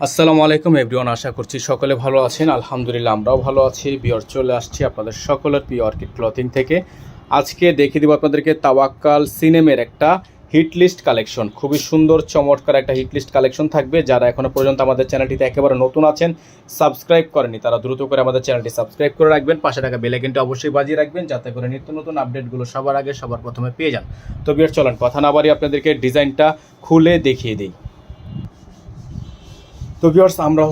আসসালামু আলাইকুম এভরিওয়ান, আশা করছি সকলে ভালো আছেন। আলহামদুলিল্লাহ আমরাও ভালো আছি। বিয়ার চলে আসছি আপনাদের সকলের প্রিয় অর্কিড ক্লথিং থেকে। আজকে দেখিয়ে দেবো আপনাদেরকে তাওয়াক্কাল সিনেমের একটা হিট লিস্ট কালেকশন। খুবই সুন্দর চমৎকার একটা হিট লিস্ট কালেকশন থাকবে। যারা এখনও পর্যন্ত আমাদের চ্যানেলটিতে একেবারে নতুন আছেন, সাবস্ক্রাইব করেনি, তারা দ্রুত করে আমাদের চ্যানেলটি সাবস্ক্রাইব করে রাখবেন। পাশে থাকা বেল আইকনটি অবশ্যই বাজিয়ে রাখবেন, যাতে করে নিত্য নতুন আপডেটগুলো সবার আগে সবার প্রথমে পেয়ে যান। তো বিয়ার চলেন কথা না বাড়িয়ে আপনাদেরকে ডিজাইনটা খুলে দেখিয়ে দিই। তো ভিউয়ার্স, আমরা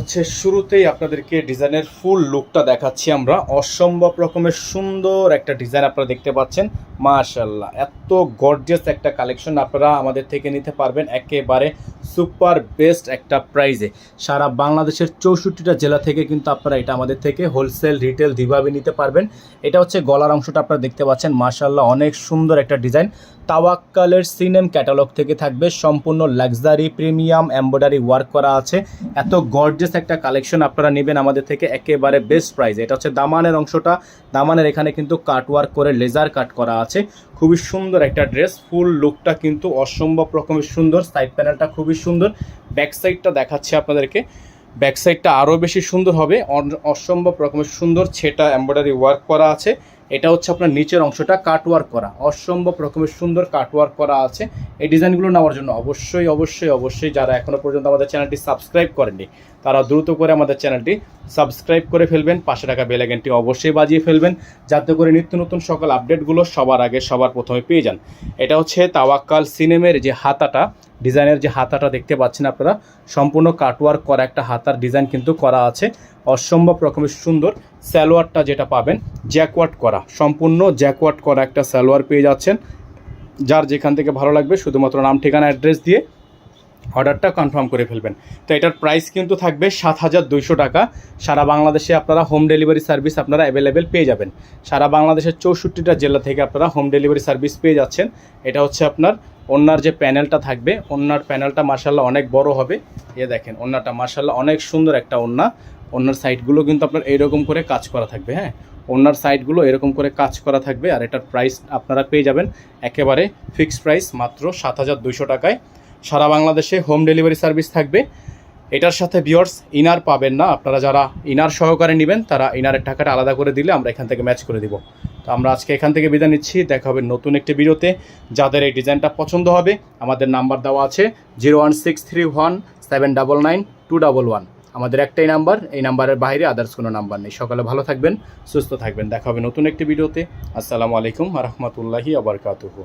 শুরুতেই আপনাদেরকে ডিজাইনের ফুল লুকটা দেখাচ্ছি। আমরা অসম্ভব রকমের সুন্দর একটা ডিজাইন আপনারা দেখতে পাচ্ছেন। মাশাআল্লাহ, এত গর্জিয়াস একটা কালেকশন আপনারা আমাদের থেকে নিতে পারবেন একেবারে সুপার বেস্ট একটা প্রাইজে। সারা বাংলাদেশের 64টা জেলা থেকে কিন্তু আপনারা এটা আমাদের থেকে হোলসেল রিটেল দুইভাবে নিতে পারবেন। এটা গলার অংশটা আপনারা দেখতে পাচ্ছেন। মাশাআল্লাহ, অনেক সুন্দর একটা ডিজাইন। তাওয়াক্কালের সিনেম ক্যাটালগ থেকে থাকবে, সম্পূর্ণ লাক্সারি প্রিমিয়াম এমব্রয়ডারি ওয়ার্ক করা আছে। এত গর্জিয়াস একটা কালেকশন আপনারা নেবেন আমাদের থেকে একেবারে বেস্ট প্রাইসে। এটা দামানের অংশটা, দামানের এখানে কিন্তু কাট ওয়ার্ক করে লেজার কাট করা আছে। খুবই সুন্দর একটা ড্রেস, ফুল লুকটা কিন্তু অসম্ভব রকমের সুন্দর। সাইড প্যানেলটা খুবই সুন্দর, ব্যাক সাইডটা দেখাচ্ছে আপনাদেরকে। ব্যাক সাইডটা আরও বেশি সুন্দর হবে, অসম্ভব রকমের সুন্দর ছেটা এমব্রয়ডারি ওয়ার্ক করা আছে। এটা আপনার নিচের অংশটা কাট ওয়ার্ক করা, অসম্ভব রকমের সুন্দর কাট ওয়ার্ক করা আছে। এই ডিজাইনগুলো নেওয়ার জন্য অবশ্যই অবশ্যই অবশ্যই যারা এখনও পর্যন্ত আমাদের চ্যানেলটি সাবস্ক্রাইব করেননি, তারা দ্রুত করে আমাদের চ্যানেলটি সাবস্ক্রাইব করে ফেলবেন। পাশে থাকা বেল আইকনটি অবশ্যই বাজিয়ে ফেলবেন, যাতে করে নিত্য নতুন সকল আপডেটগুলো সবার আগে সবার প্রথমে পেয়ে যান। এটা তাওয়াক্কাল সিনেমের যে হাতাটা, ডিজাইনের যে হাতাটা দেখতে পাচ্ছেন আপনারা, সম্পূর্ণ কাটওয়ার্ক করা একটা হাতার ডিজাইন কিন্তু করা আছে। অসম্ভব রকমের সুন্দর। সালোয়ারটা যেটা পাবেন জ্যাকওয়ার্ড করা, সম্পূর্ণ জ্যাকওয়ার্ড করা একটা সালোয়ার পেয়ে যাচ্ছেন। যার যেখান থেকে ভালো লাগবে শুধুমাত্র নাম ঠিকানা অ্যাড্রেস দিয়ে অর্ডারটা কনফার্ম করে ফেলবেন। তো এটার প্রাইস কিন্তু থাকবে 7,200 টাকা। সারা বাংলাদেশে আপনারা হোম ডেলিভারি সার্ভিস আপনারা অ্যাভেলেবেল পেয়ে যাবেন। সারা বাংলাদেশের 64টা জেলা থেকে আপনারা হোম ডেলিভারি সার্ভিস পেয়ে যাচ্ছেন। এটা আপনার ওন্নার যে প্যানেলটা থাকবে, ওন্নার প্যানেলটা মাশাআল্লাহ অনেক বড় হবে। দেখেন ওন্নাটা মাশাআল্লাহ অনেক সুন্দর একটা ওন্না। ওন্নার সাইডগুলো কিন্তু আপনার এইরকম করে কাজ করা থাকবে। হ্যাঁ, ওন্নার সাইডগুলো এরকম করে কাজ করা থাকবে। আর এটার প্রাইস আপনারা পেয়ে যাবেন একেবারে ফিক্সড প্রাইস মাত্র 7,200 টাকায়। সারা বাংলাদেশে হোম ডেলিভারি সার্ভিস থাকবে। এটার সাথে ভিউয়ার্স ইনার পাবেন না। আপনারা যারা ইনার সহকারে নেবেন, তারা ইনারের টাকাটা আলাদা করে দিলে আমরা এখান থেকে ম্যাচ করে দিব। তো আমরা আজকে এখান থেকে বিদায় নিচ্ছি। দেখা হবে নতুন একটি ভিডিওতে। যাদের এই ডিজাইনটা পছন্দ হবে, আমাদের নাম্বার দেওয়া আছে 01631799211। আমাদের একটাই নাম্বার, এই নাম্বারের বাইরে আদার্স কোনো নাম্বার নেই। সকালে ভালো থাকবেন, সুস্থ থাকবেন। দেখা হবে নতুন একটি ভিডিওতে। আসসালামু আলাইকুম ওয়া রাহমাতুল্লাহি ওয়া বারাকাতুহু।